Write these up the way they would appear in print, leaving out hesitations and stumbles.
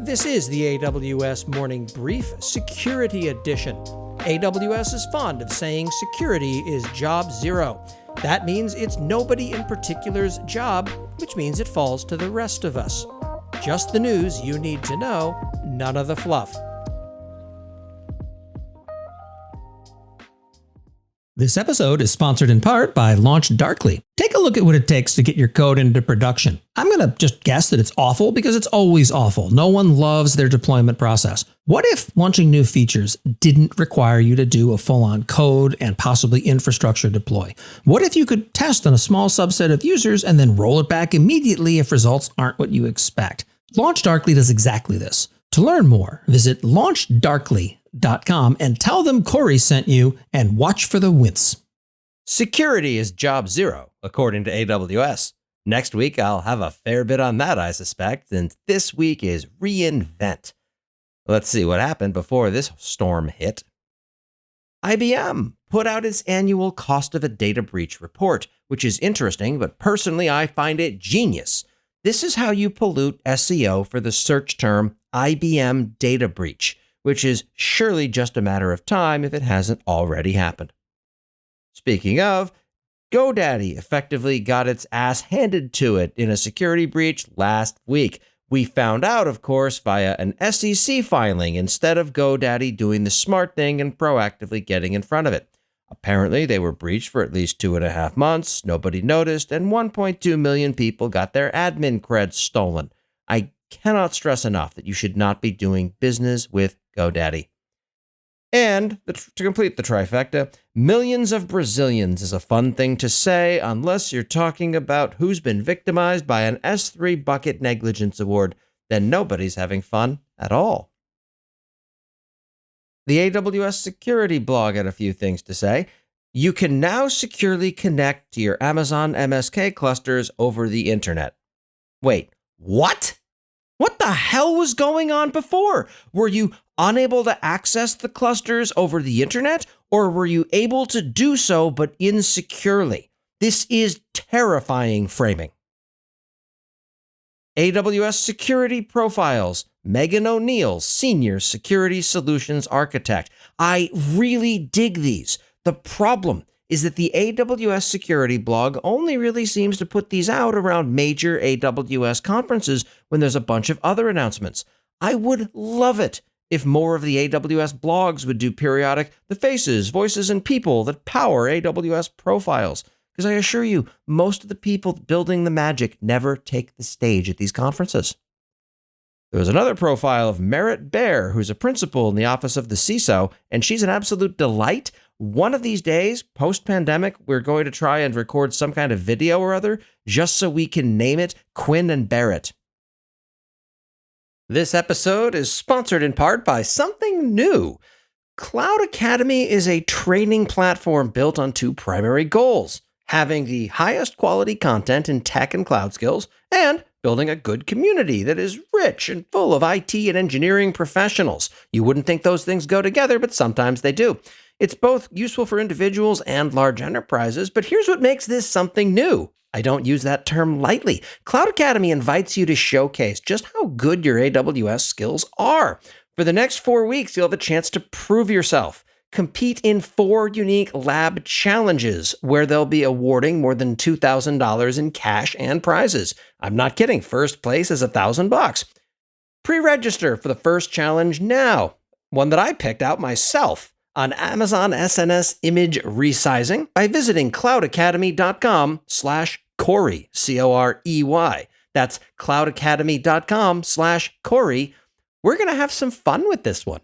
This is the AWS Morning Brief Security Edition. AWS is fond of saying security is job zero. That means it's nobody in particular's job, which means it falls to the rest of us. Just the news you need to know, none of the fluff. This episode is sponsored in part by LaunchDarkly. Take a look at what it takes to get your code into production. I'm going to just guess that it's awful because it's always awful. No one loves their deployment process. What if launching new features didn't require you to do a full-on code and possibly infrastructure deploy? What if you could test on a small subset of users and then roll it back immediately if results aren't what you expect? LaunchDarkly does exactly this. To learn more, visit launchdarkly.com and tell them Corey sent you and watch for the wince. Security is job zero, according to AWS. Next week, I'll have a fair bit on that, I suspect, and this week is reinvent. Let's see what happened before this storm hit. IBM put out its annual cost of a data breach report, which is interesting, but personally I find it genius. This is how you pollute SEO for the search term IBM Data Breach, which is surely just a matter of time if it hasn't already happened. Speaking of, GoDaddy effectively got its ass handed to it in a security breach last week. We found out, of course, via an SEC filing instead of GoDaddy doing the smart thing and proactively getting in front of it. Apparently, they were breached for at least 2.5 months, nobody noticed, and 1.2 million people got their admin creds stolen. I cannot stress enough that you should not be doing business with GoDaddy. And to complete the trifecta, millions of Brazilians is a fun thing to say unless you're talking about who's been victimized by an S3 bucket negligence award, then nobody's having fun at all. The AWS security blog had a few things to say. You can now securely connect to your Amazon MSK clusters over the internet. Wait, what? What the hell was going on before? Were you unable to access the clusters over the internet, or were you able to do so but insecurely? This is terrifying framing. AWS Security Profiles, Megan O'Neill, Senior Security Solutions Architect. I really dig these. The problem is that the AWS Security blog only really seems to put these out around major AWS conferences when there's a bunch of other announcements. I would love it if more of the AWS blogs would do periodic the faces, voices, and people that power AWS profiles. Because I assure you, most of the people building the magic never take the stage at these conferences. There was another profile of Merritt Bear, who's a principal in the office of the CISO, and she's an absolute delight. One of these days, post-pandemic, we're going to try and record some kind of video or other, just so we can name it Quinn and Barrett. This episode is sponsored in part by something new. Cloud Academy is a training platform built on two primary goals: having the highest quality content in tech and cloud skills, and building a good community that is rich and full of IT and engineering professionals. You wouldn't think those things go together, but sometimes they do. It's both useful for individuals and large enterprises, but here's what makes this something new. I don't use that term lightly. Cloud Academy invites you to showcase just how good your AWS skills are. For the next 4 weeks, you'll have a chance to prove yourself. Compete in 4 unique lab challenges where they'll be awarding more than $2,000 in cash and prizes. I'm not kidding. First place is $1,000. Pre-register for the first challenge now. One that I picked out myself on Amazon SNS image resizing by visiting cloudacademy.com/Corey, Corey. That's cloudacademy.com/Corey. We're going to have some fun with this one.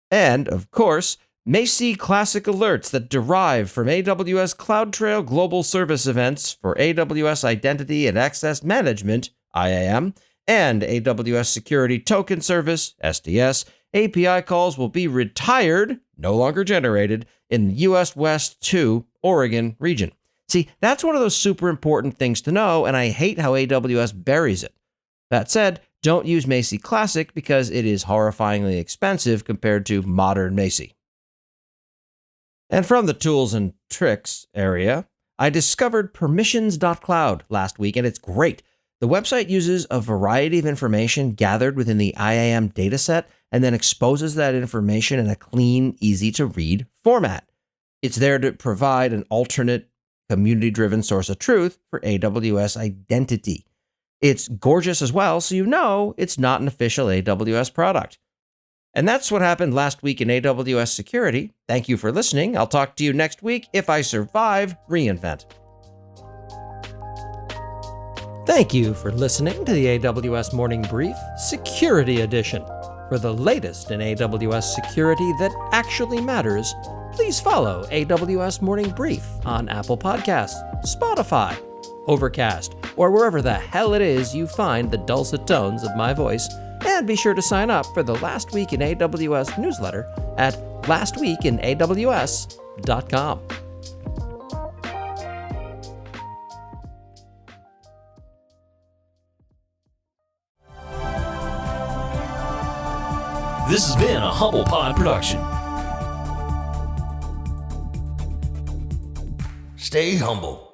And, of course, Macy Classic alerts that derive from AWS CloudTrail Global Service Events for AWS Identity and Access Management, IAM, and AWS Security Token Service, SDS, API calls will be retired, no longer generated, in the US West 2 Oregon region. See, that's one of those super important things to know, and I hate how AWS buries it. That said, don't use Macy Classic because it is horrifyingly expensive compared to modern Macy. And from the tools and tricks area, I discovered permissions.cloud last week, and it's great. The website uses a variety of information gathered within the IAM dataset and then exposes that information in a clean, easy-to-read format. It's there to provide an alternate, community-driven source of truth for AWS identity. It's gorgeous as well, so you know it's not an official AWS product. And that's what happened last week in AWS security. Thank you for listening. I'll talk to you next week if I survive reInvent. Thank you for listening to the AWS Morning Brief Security Edition. For the latest in AWS security that actually matters, please follow AWS Morning Brief on Apple Podcasts, Spotify, Overcast, or wherever the hell it is you find the dulcet tones of my voice. And be sure to sign up for the Last Week in AWS newsletter at lastweekinaws.com. This has been a Humble Pod production. Stay humble.